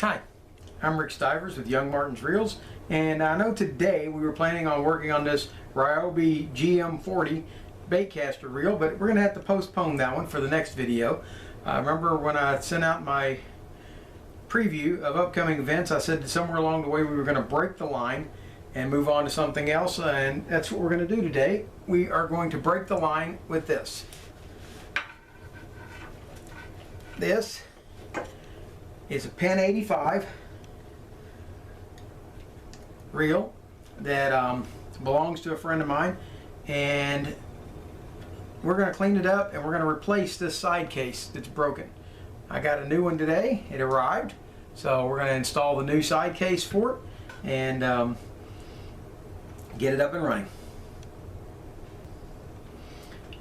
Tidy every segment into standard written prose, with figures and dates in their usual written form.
Hi, I'm Rick Stivers with YoungMartin'sReels, and I know today we were planning on working on this Ryobi GM40 baitcaster reel, but we're going to have to postpone that one for the next video. Remember when I sent out my preview of upcoming events, I said that somewhere along the way we were going to break the line and move on to something else, and that's what we're going to do today. We are going to break the line with this. This is a Penn 85 reel that belongs to a friend of mine, and we're going to clean it up and we're going to replace this side case that's broken. I got a new one today. It arrived, so we're going to install the new side case for it and get it up and running.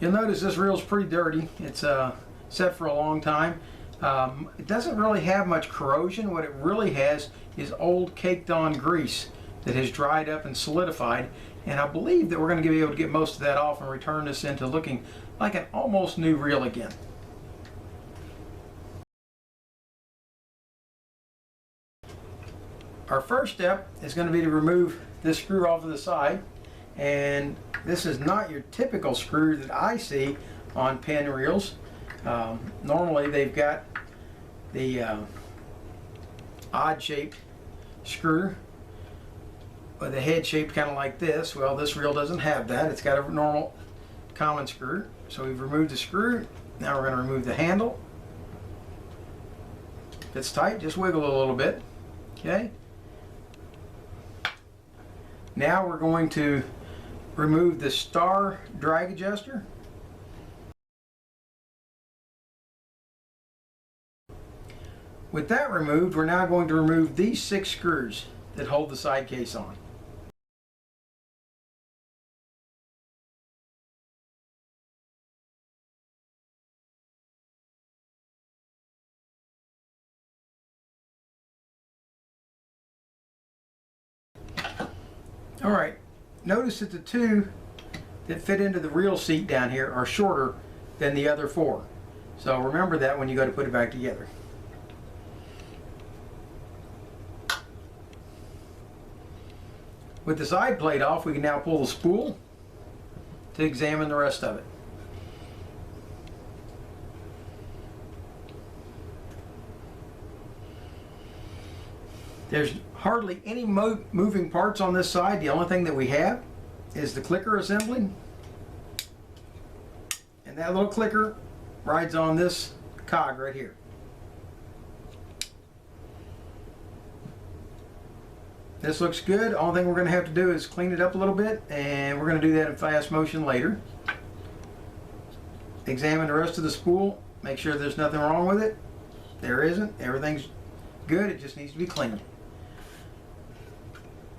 You'll notice this reel is pretty dirty. It's set for a long time. It doesn't really have much corrosion. What it really has is old caked on grease that has dried up and solidified, and I believe that we're going to be able to get most of that off and return this into looking like an almost new reel again. Our first step is going to be to remove this screw off of the side, and this is not your typical screw that I see on Penn reels. Normally they've got the odd shaped screw with a head shaped kind of like this. Well, this reel doesn't have that. It's got a normal common screw. So we've removed the screw. Now we're going to remove the handle. If it's tight, just wiggle it a little bit. Okay. Now we're going to remove the star drag adjuster. With that removed, we're now going to remove these 6 screws that hold the side case on. Alright, notice that the 2 that fit into the reel seat down here are shorter than the other 4. So remember that when you go to put it back together. With the side plate off, we can now pull the spool to examine the rest of it. There's hardly any moving parts on this side. The only thing that we have is the clicker assembly, and that little clicker rides on this cog right here. This looks good. Only thing we're going to have to do is clean it up a little bit, and we're going to do that in fast motion later. Examine the rest of the spool. Make sure there's nothing wrong with it. There isn't. Everything's good. It just needs to be cleaned.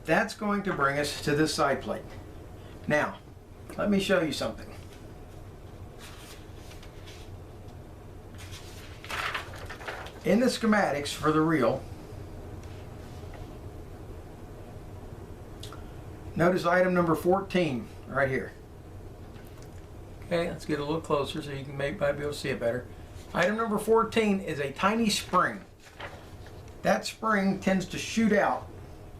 That's going to bring us to this side plate. Now, let me show you something. In the schematics for the reel, notice item number 14 right here. Okay, let's get a little closer so you might be able to see it better. Item number 14 is a tiny spring. That spring tends to shoot out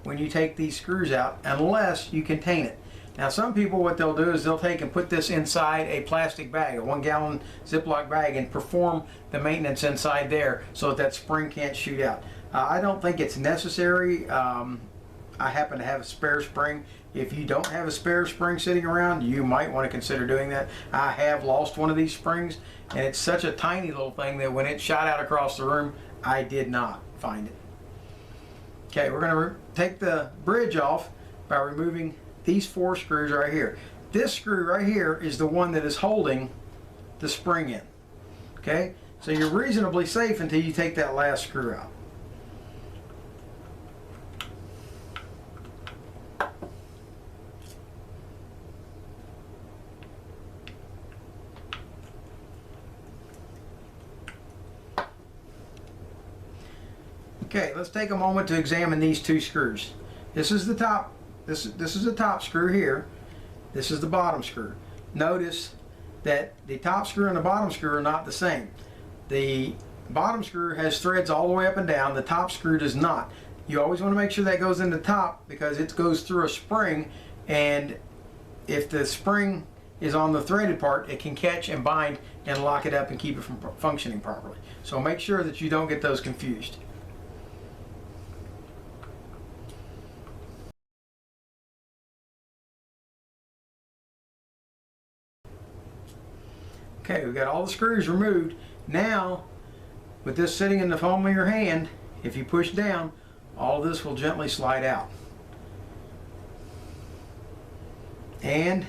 when you take these screws out unless you contain it. Now some people, what they'll do is they'll take and put this inside a plastic bag, a 1-gallon Ziploc bag, and perform the maintenance inside there so that that spring can't shoot out. I don't think it's necessary. I happen to have a spare spring. If you don't have a spare spring sitting around, you might want to consider doing that. I have lost one of these springs, and it's such a tiny little thing that when it shot out across the room, I did not find it. Okay, we're going to take the bridge off by removing these 4 screws right here. This screw right here is the one that is holding the spring in. Okay, so you're reasonably safe until you take that last screw out. Okay, let's take a moment to examine these 2 screws. This is the top. This is the top screw here. This is the bottom screw. Notice that the top screw and the bottom screw are not the same. The The bottom screw has threads all the way up and down. The top screw does not. You always want to make sure that goes in the top because it goes through a spring, and if the spring is on the threaded part, it can catch and bind and lock it up and keep it from functioning properly. So make sure that you don't get those confused. Okay, we've got all the screws removed. Now, with this sitting in the palm of your hand, if you push down, all of this will gently slide out. And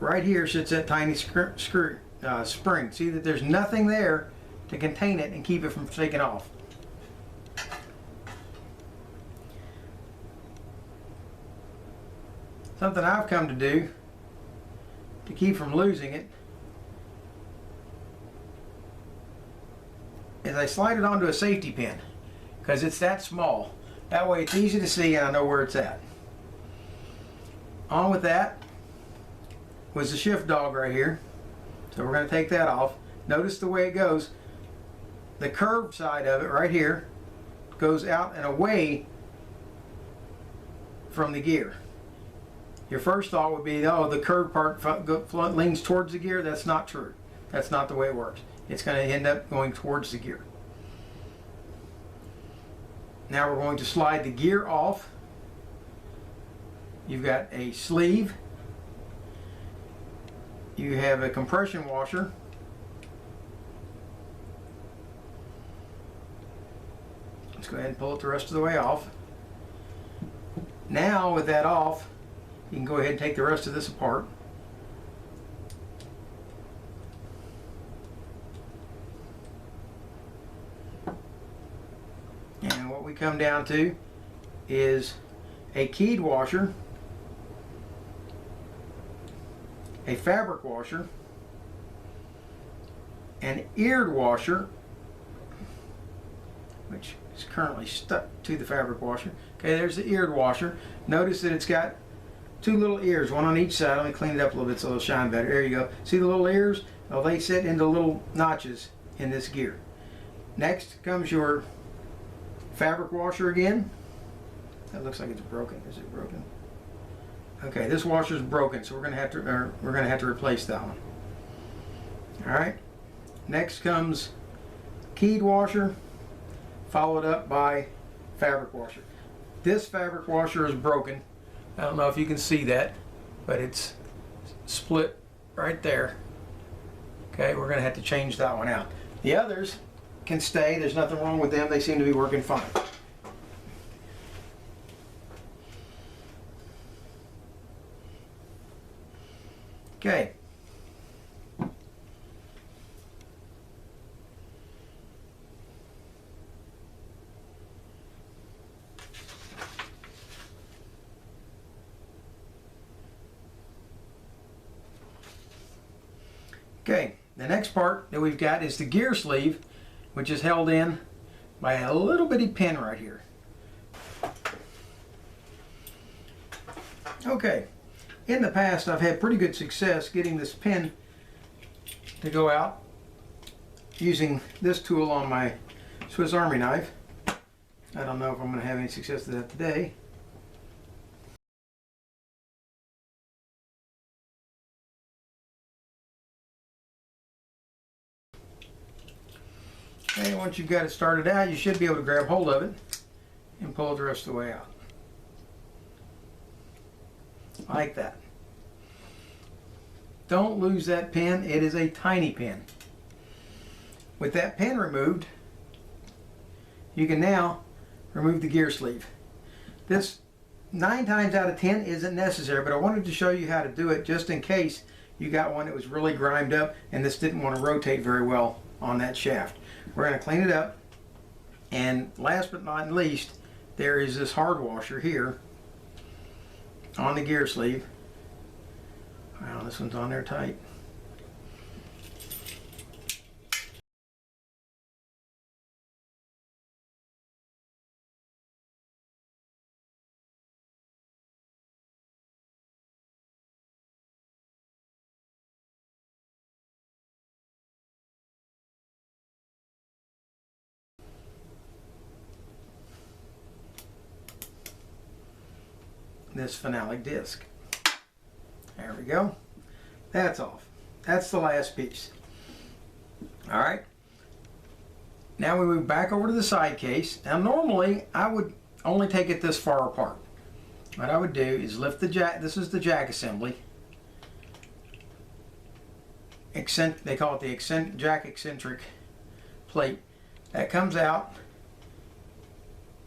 right here sits that tiny spring. See that there's nothing there to contain it and keep it from taking off. Something I've come to do to keep from losing it is I slide it onto a safety pin because it's that small. That way it's easy to see and I know where it's at. On with that was the shift dog right here. So we're going to take that off. Notice the way it goes. The curved side of it right here goes out and away from the gear. Your first thought would be, oh, the curved part leans towards the gear. That's not true. That's not the way it works. It's going to end up going towards the gear. Now we're going to slide the gear off. You've got a sleeve. You have a compression washer. Let's go ahead and pull it the rest of the way off. Now with that off, you can go ahead and take the rest of this apart. And what we come down to is a keyed washer, a fabric washer, an eared washer, which is currently stuck to the fabric washer. Okay, there's the eared washer. Notice that it's got two little ears, one on each side. Let me clean it up a little bit so it'll shine better. There you go. See the little ears? Well, they sit into little notches in this gear. Next comes your fabric washer again. That looks like it's broken. Is it broken? Okay, this washer is broken, so we're going to have to replace that one. All right. Next comes keyed washer, followed up by fabric washer. This fabric washer is broken. I don't know if you can see that, but it's split right there. Okay, we're going to have to change that one out. The others can stay. There's nothing wrong with them. They seem to be working fine. Okay. Okay, the next part that we've got is the gear sleeve, which is held in by a little bitty pin right here. Okay, in the past I've had pretty good success getting this pin to go out using this tool on my Swiss Army knife. I don't know if I'm going to have any success with that today. Okay, once you've got it started out, you should be able to grab hold of it and pull it the rest of the way out. Like that. Don't lose that pin. It is a tiny pin. With that pin removed, you can now remove the gear sleeve. This 9 times out of 10 isn't necessary, but I wanted to show you how to do it just in case you got one that was really grimed up and this didn't want to rotate very well on that shaft. We're going to clean it up, and last but not least, there is this hard washer here on the gear sleeve. Wow, this one's on there tight. this phenolic disc. There we go. That's off. That's the last piece. All right. Now we move back over to the side case. Now normally I would only take it this far apart. What I would do is lift the jack. This is the jack assembly. They call it the jack eccentric plate. That comes out.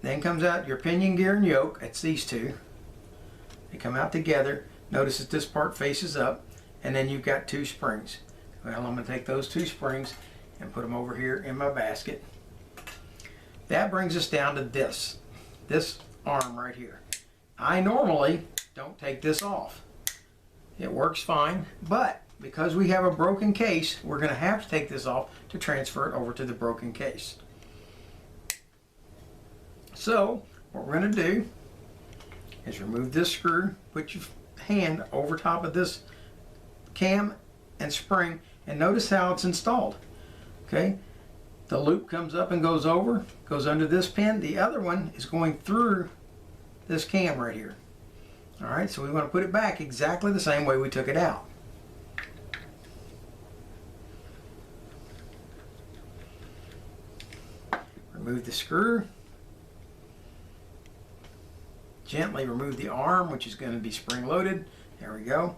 Then comes out your pinion gear and yoke. It's these two. They come out together. Notice that this part faces up. And then you've got two springs. Well, I'm going to take those two springs and put them over here in my basket. That brings us down to this arm right here. I normally don't take this off. It works fine, but because we have a broken case, we're going to have to take this off to transfer it over to the broken case. So what we're going to do is remove this screw, put your hand over top of this cam and spring, and notice how it's installed. Okay, the loop comes up and goes over, goes under this pin. The other one is going through this cam right here. All right, so we want to put it back exactly the same way we took it out. Remove the screw. Gently remove the arm, which is going to be spring loaded. There we go.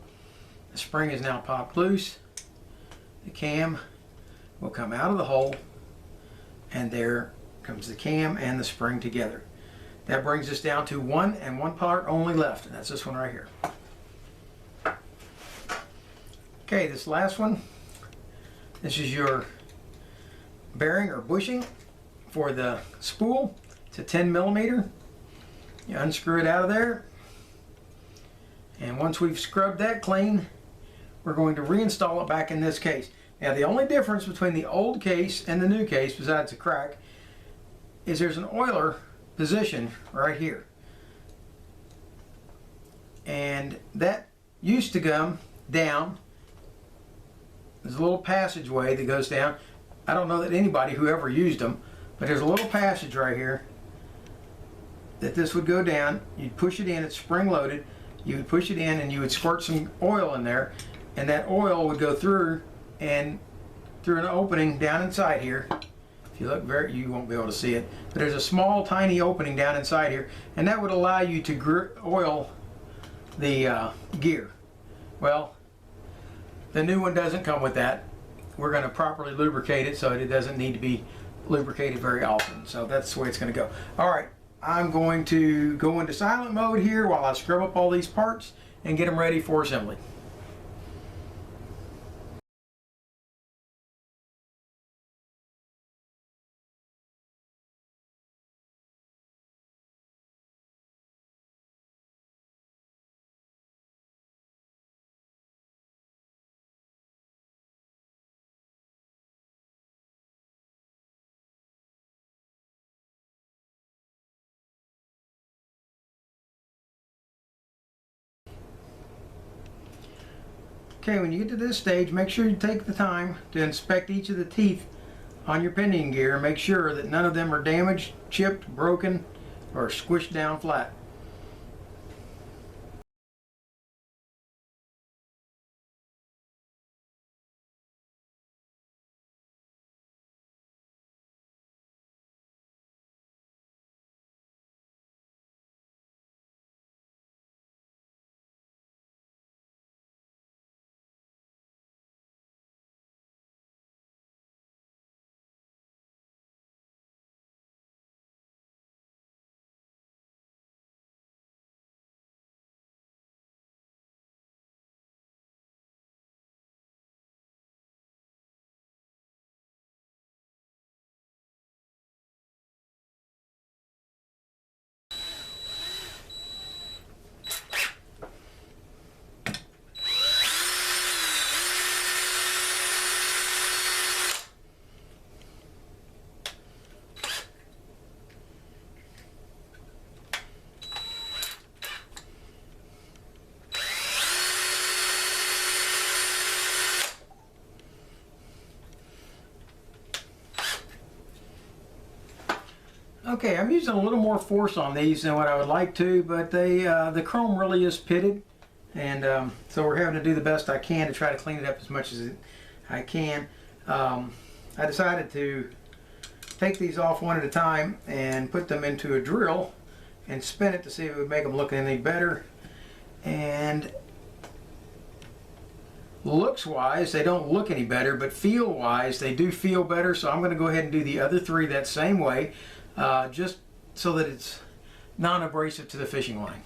The spring is now popped loose. The cam will come out of the hole, and there comes the cam and the spring together. That brings us down to one part only left, and that's this one right here. Okay, this last one, this is your bearing or bushing for the spool. It's a 10mm. You unscrew it out of there, and once we've scrubbed that clean, we're going to reinstall it back in this case. Now the only difference between the old case and the new case, besides the crack, is there's an oiler position right here. And that used to come down. There's a little passageway that goes down. I don't know that anybody who ever used them, but there's a little passage right here that this would go down. You'd push it in, it's spring loaded. You would push it in and you would squirt some oil in there, and that oil would go through and through an opening down inside here. If you look you won't be able to see it, but there's a small tiny opening down inside here, and that would allow you to oil the gear. Well, the new one doesn't come with that. We're going to properly lubricate it so it doesn't need to be lubricated very often. So that's the way it's going to go. All right, I'm going to go into silent mode here while I scrub up all these parts and get them ready for assembly. Okay, when you get to this stage, make sure you take the time to inspect each of the teeth on your pinion gear and make sure that none of them are damaged, chipped, broken, or squished down flat. Okay, I'm using a little more force on these than what I would like to, but the chrome really is pitted, and so we're having to do the best I can to try to clean it up as much as I can. I decided to take these off one at a time and put them into a drill and spin it to see if it would make them look any better. And looks wise, they don't look any better, but feel wise, they do feel better. So I'm going to go ahead and do the other three that same way, just so that it's non-abrasive to the fishing line.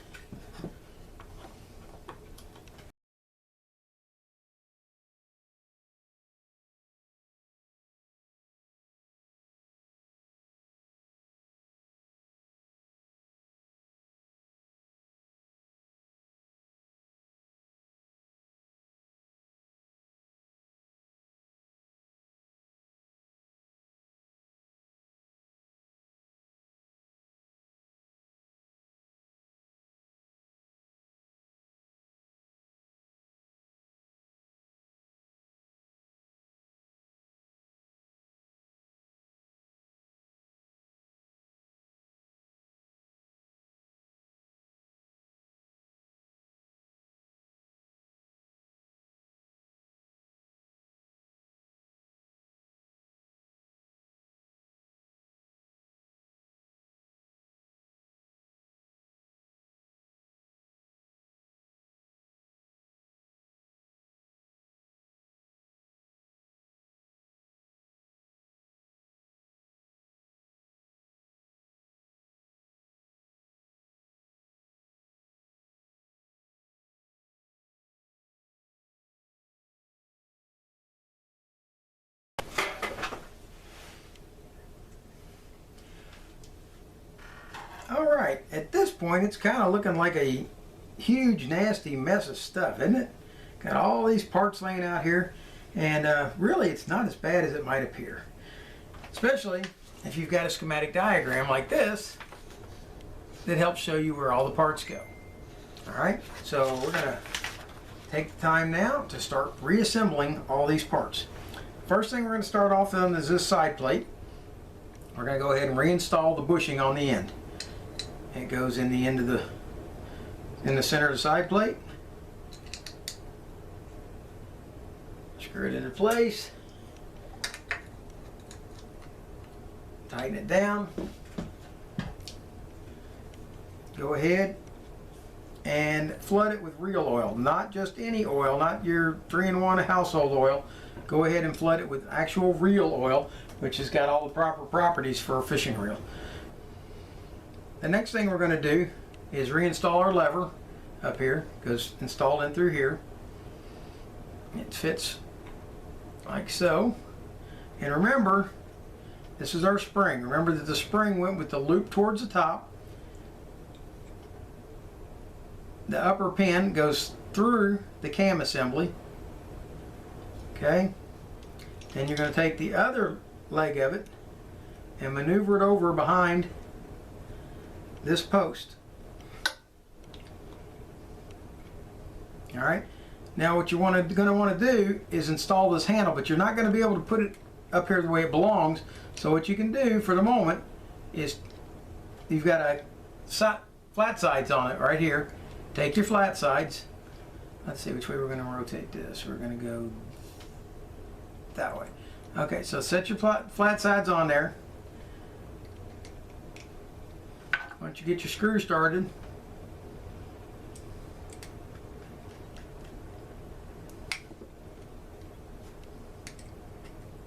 All right, at this point it's kind of looking like a huge nasty mess of stuff, isn't it? Got all these parts laying out here, and really it's not as bad as it might appear, especially if you've got a schematic diagram like this that helps show you where all the parts go. All right, so we're going to take the time now to start reassembling all these parts. First thing we're going to start off on is this side plate. We're going to go ahead and reinstall the bushing on the end. It goes in the end of in the center of the side plate. Screw it into place. Tighten it down. Go ahead and flood it with real oil, not just any oil, not your 3-in-1 household oil. Go ahead and flood it with actual real oil, which has got all the proper properties for a fishing reel. The next thing we're going to do is reinstall our lever up here. It goes installed in through here. It fits like so. And remember, this is our spring. Remember that the spring went with the loop towards the top. The upper pin goes through the cam assembly. Okay. Then you're going to take the other leg of it and maneuver it over behind this post. All right. Now what you're going to want to do is install this handle, but you're not going to be able to put it up here the way it belongs. So what you can do for the moment is, you've got a flat sides on it right here. Take your flat sides. Let's see which way we're going to rotate this. We're going to go that way. Okay, so set your flat sides on there. Once you get your screw started,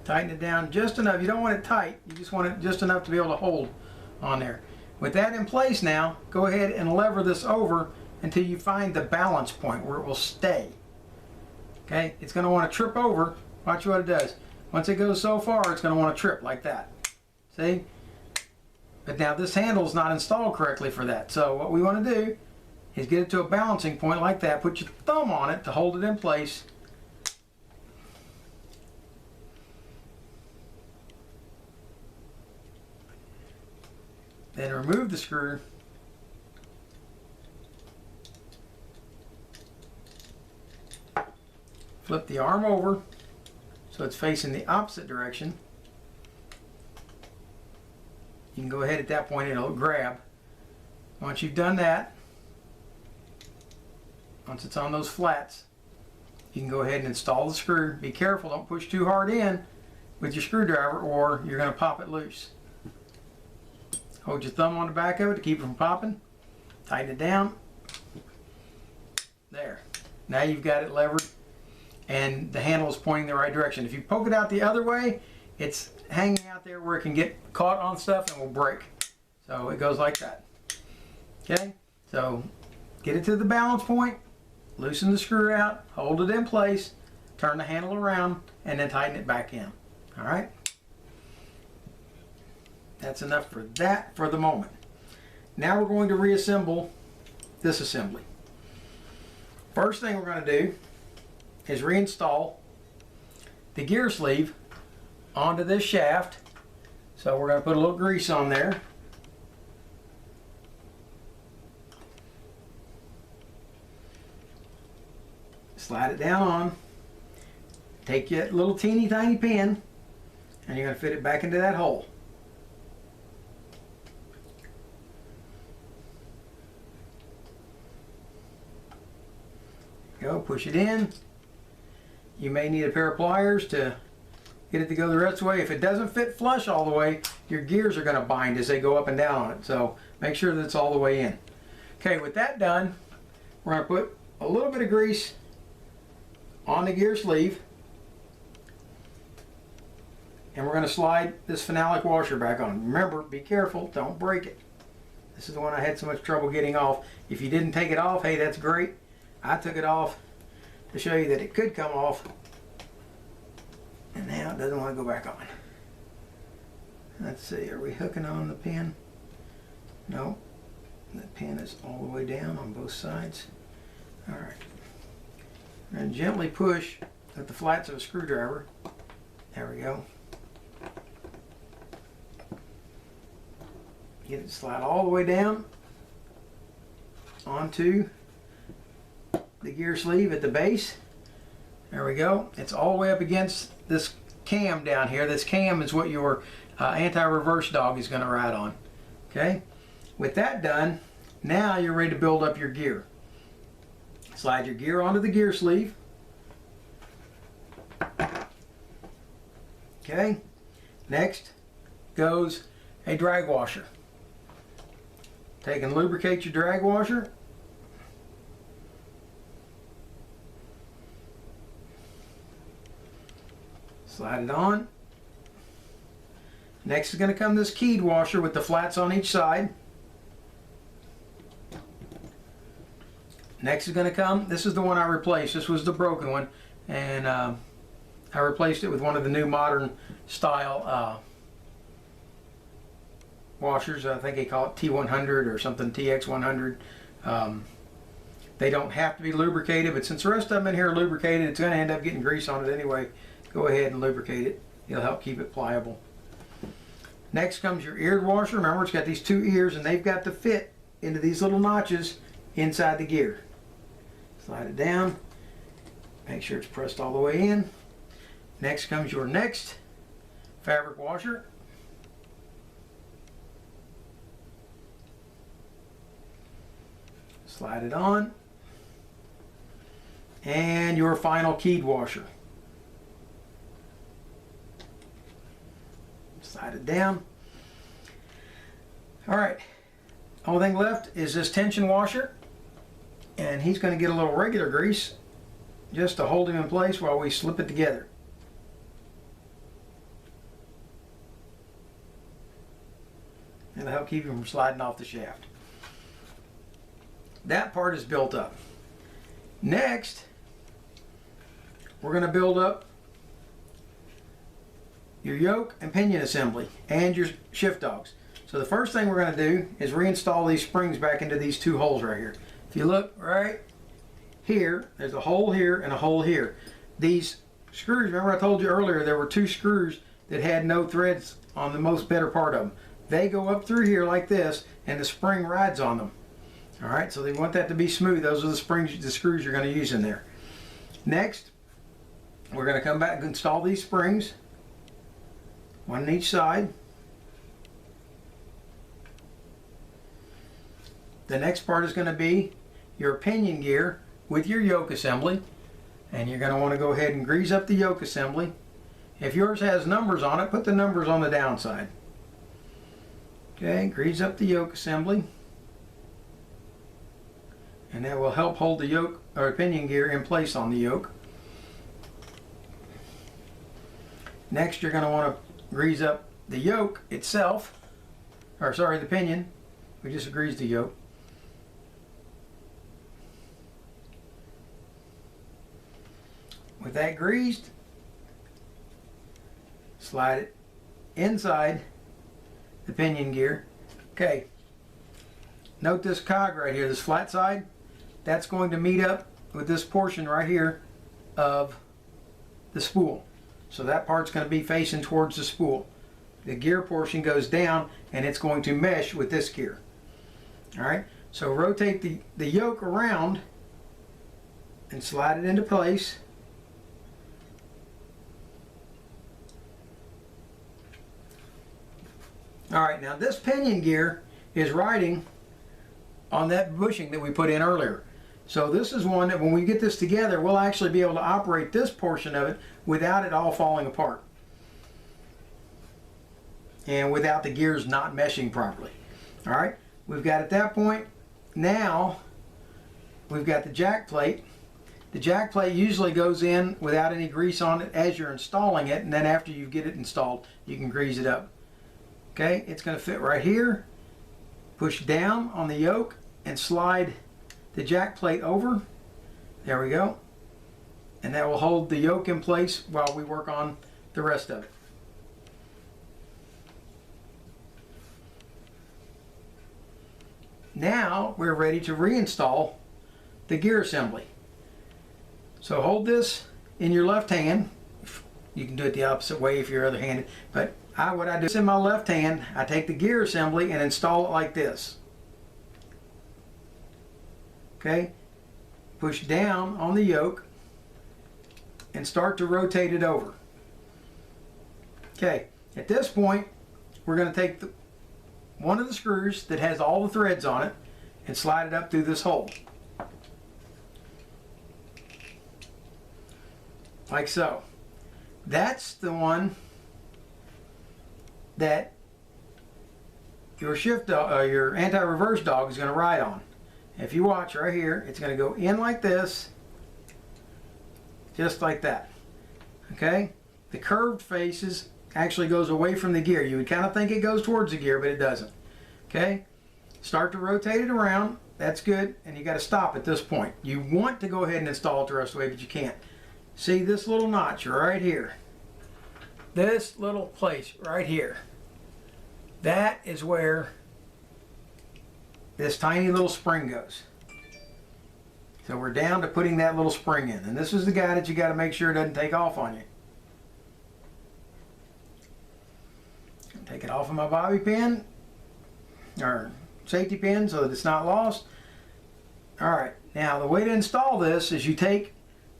tighten it down just enough. You don't want it tight, you just want it just enough to be able to hold on there. With that in place now, go ahead and lever this over until you find the balance point where it will stay. Okay, it's going to want to trip over. Watch what it does. Once it goes so far, it's going to want to trip like that. See? But now this handle is not installed correctly for that. So what we want to do is get it to a balancing point like that. Put your thumb on it to hold it in place. Then remove the screw. Flip the arm over so it's facing the opposite direction. you can go ahead at that point and it'll grab. Once you've done that, once it's on those flats, you can go ahead and install the screw. Be careful, don't push too hard in with your screwdriver or you're going to pop it loose. Hold your thumb on the back of it to keep it from popping. Tighten it down. There. Now you've got it levered and the handle is pointing the right direction. If you poke it out the other way, it's hanging out there where it can get caught on stuff and will break. So it goes like that. Okay? So get it to the balance point, loosen the screw out, hold it in place, turn the handle around, and then tighten it back in. Alright? That's enough for that for the moment. Now we're going to reassemble this assembly. First thing we're going to do is reinstall the gear sleeve onto this shaft. So we're going to put a little grease on there. Slide it down on. Take your little teeny tiny pin and you're going to fit it back into that hole. Go, push it in. You may need a pair of pliers to get it to go the rest of the way. If it doesn't fit flush all the way, your gears are going to bind as they go up and down on it. So make sure that it's all the way in. Okay, with that done, we're going to put a little bit of grease on the gear sleeve. And we're going to slide this phenolic washer back on. Remember, be careful, don't break it. This is the one I had so much trouble getting off. If you didn't take it off, hey, that's great. I took it off to show you that it could come off. And now it doesn't want to go back on. Let's see, are we hooking on the pin? No, the pin is all the way down on both sides. All right. And gently push with the flats of a screwdriver. There we go. Get it to slide all the way down onto the gear sleeve at the base. There we go. It's all the way up against this cam down here. This cam is what your anti-reverse dog is going to ride on. Okay? With that done, now you're ready to build up your gear. Slide your gear onto the gear sleeve. Okay? Next goes a drag washer. Take and lubricate your drag washer. Slide it on. Next is going to come this keyed washer with the flats on each side. Next is going to come, this is the one I replaced. This was the broken one. And I replaced it with one of the new modern style washers. I think they call it T100 or something, TX100. They don't have to be lubricated, but since the rest of them in here are lubricated, it's going to end up getting grease on it anyway. Go ahead and lubricate it. It'll help keep it pliable. Next comes your eared washer. Remember, it's got these two ears and they've got to fit into these little notches inside the gear. Slide it down. Make sure it's pressed all the way in. Next comes your next fabric washer. Slide it on. And your final keyed washer. Slide it down. All right. Only thing left is this tension washer. And he's going to get a little regular grease just to hold him in place while we slip it together. It'll help keep him from sliding off the shaft. That part is built up. Next, we're going to build up your yoke and pinion assembly and your shift dogs. So the first thing we're going to do is reinstall these springs back into these two holes right here. If you look right here, there's a hole here and a hole here. These screws, remember I told you earlier there were two screws that had no threads on the most better part of them. They go up through here like this and the spring rides on them. Alright, so they want that to be smooth. Those are the springs, the screws you're going to use in there. Next, we're going to come back and install these springs, one on each side. the next part is going to be your pinion gear with your yoke assembly. And you're going to want to go ahead and grease up the yoke assembly. If yours has numbers on it, put the numbers on the downside. Okay, grease up the yoke assembly. And that will help hold the yoke or pinion gear in place on the yoke. Next, you're going to want to grease up the yoke itself, or sorry, the pinion. We just greased the yoke. With that greased, slide it inside the pinion gear. Okay, note this cog right here, this flat side, that's going to meet up with this portion right here of the spool. So that part's going to be facing towards the spool. The gear portion goes down and it's going to mesh with this gear. Alright, so rotate the yoke around and slide it into place. Alright, now this pinion gear is riding on that bushing that we put in earlier. So this is one that when we get this together, we'll actually be able to operate this portion of it without it all falling apart. And without the gears not meshing properly. Alright, we've got at that point, now we've got the jack plate. The jack plate usually goes in without any grease on it as you're installing it, and then after you get it installed, you can grease it up. Okay, it's going to fit right here. Push down on the yoke and slide the jack plate over. There we go. And that will hold the yoke in place while we work on the rest of it. Now we're ready to reinstall the gear assembly. So hold this in your left hand. You can do it the opposite way if you're other-handed, but what I do is in my left hand, I take the gear assembly and install it like this. Okay, push down on the yoke and start to rotate it over. Okay, at this point, we're going to take one of the screws that has all the threads on it and slide it up through this hole. Like so. That's the one that your shift dog, your anti-reverse dog is going to ride on. If you watch right here, it's going to go in like this, just like that. Okay? The curved faces actually goes away from the gear. You would kind of think it goes towards the gear, but it doesn't. Okay? Start to rotate it around. That's good, and you got to stop at this point. You want to go ahead and install it the rest of the way, but you can't. See this little notch right here? This little place right here. That is where this tiny little spring goes. So we're down to putting that little spring in. And this is the guy that you got to make sure it doesn't take off on you. Take it off of my bobby pin, or safety pin, so that it's not lost. Alright, now the way to install this is you take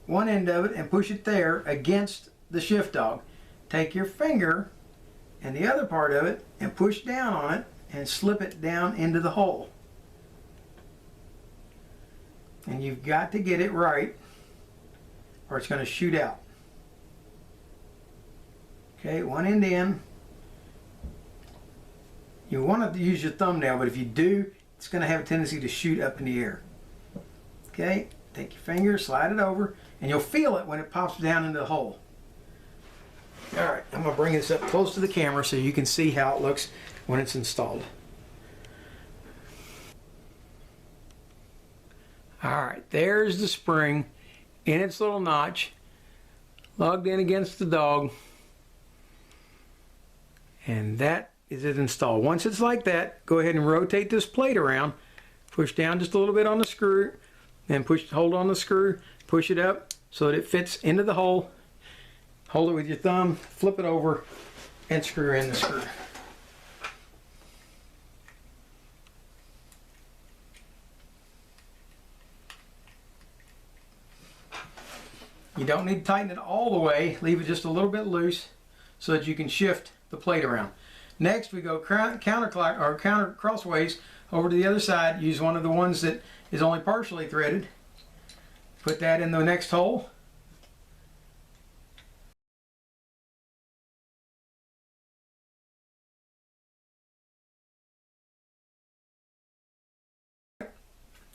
one end of it and push it there against the shift dog. Take your finger and the other part of it and push down on it and slip it down into the hole. And you've got to get it right or it's going to shoot out. Okay, one end in. You want to use your thumbnail, but if you do, it's going to have a tendency to shoot up in the air. Okay, take your finger, slide it over, and you'll feel it when it pops down into the hole. Alright, I'm going to bring this up close to the camera so you can see how it looks when it's installed. Alright, there's the spring in its little notch, lugged in against the dog, and that is it installed. Once it's like that, go ahead and rotate this plate around, push down just a little bit on the screw, then hold on the screw, push it up so that it fits into the hole. Hold it with your thumb, flip it over, and screw in the screw. You don't need to tighten it all the way, leave it just a little bit loose so that you can shift the plate around. Next we go counter crossways over to the other side. Use one of the ones that is only partially threaded. Put that in the next hole.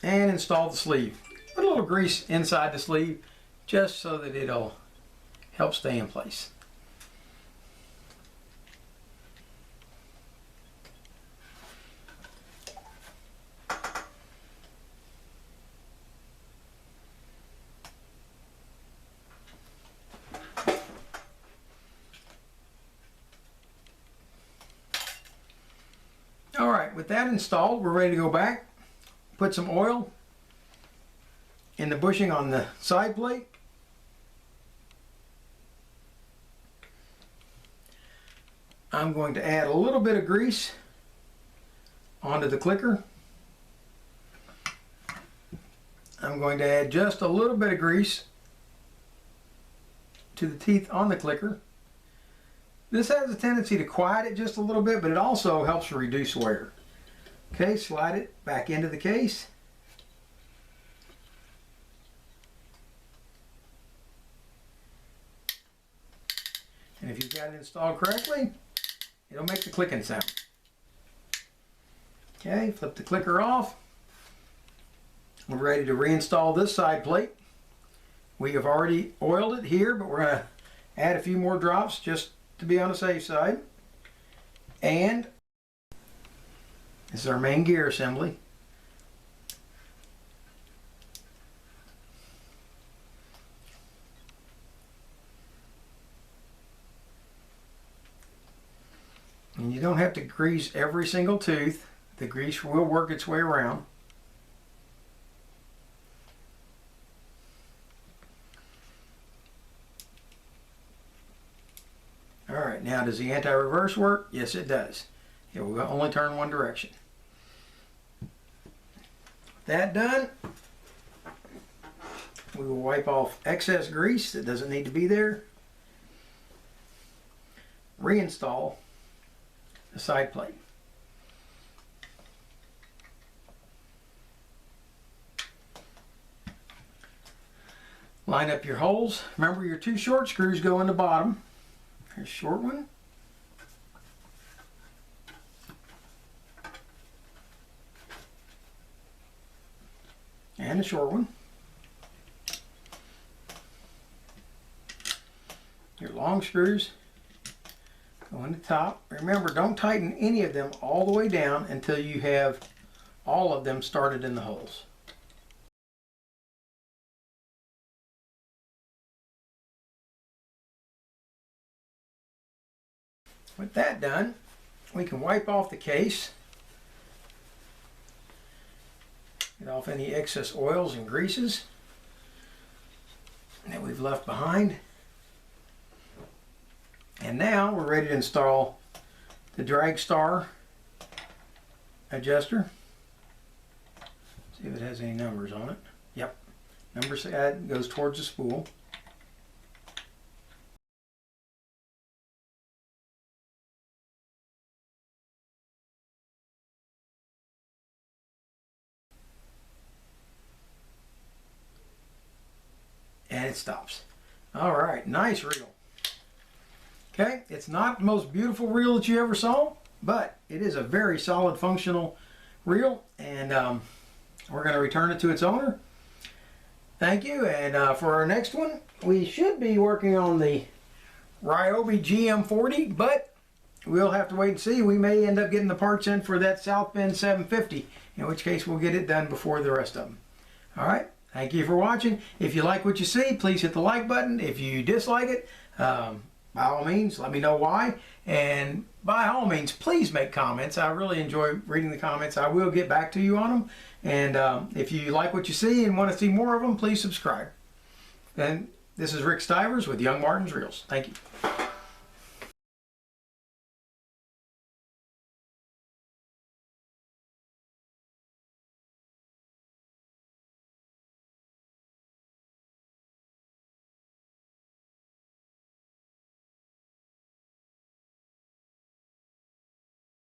And install the sleeve. Put a little grease inside the sleeve just so that it'll help stay in place. All right, with that installed, we're ready to go back. Put some oil in the bushing on the side plate. I'm going to add a little bit of grease onto the clicker. I'm going to add just a little bit of grease to the teeth on the clicker. This has a tendency to quiet it just a little bit, but it also helps reduce wear. Okay, slide it back into the case. And if you've got it installed correctly, it'll make the clicking sound. Okay, flip the clicker off. We're ready to reinstall this side plate. We have already oiled it here, but we're going to add a few more drops just to be on the safe side. And this is our main gear assembly. And you don't have to grease every single tooth. The grease will work its way around. Alright, now does the anti-reverse work? Yes, it does. It will only turn one direction. That done, we will wipe off excess grease that doesn't need to be there. Reinstall the side plate. Line up your holes. Remember, your two short screws go in the bottom. Here's a short one. And a short one. Your long screws go in the top. Remember, don't tighten any of them all the way down until you have all of them started in the holes. With that done, we can wipe off the case. Get off any excess oils and greases that we've left behind. And now we're ready to install the drag star adjuster. See if it has any numbers on it. Yep. Number 6 goes towards the spool. And it stops. All right, nice reel. Okay, it's not the most beautiful reel that you ever saw, but it is a very solid functional reel, and we're going to return it to its owner. Thank you, and for our next one, we should be working on the Ryobi GM40, but we'll have to wait and see. We may end up getting the parts in for that South Bend 750, in which case we'll get it done before the rest of them. All right. Thank you for watching. If you like what you see, please hit the like button. If you dislike it, by all means, let me know why. And by all means, please make comments. I really enjoy reading the comments. I will get back to you on them. And if you like what you see and want to see more of them, please subscribe. And this is Rick Stivers with Young Martin's Reels. Thank you.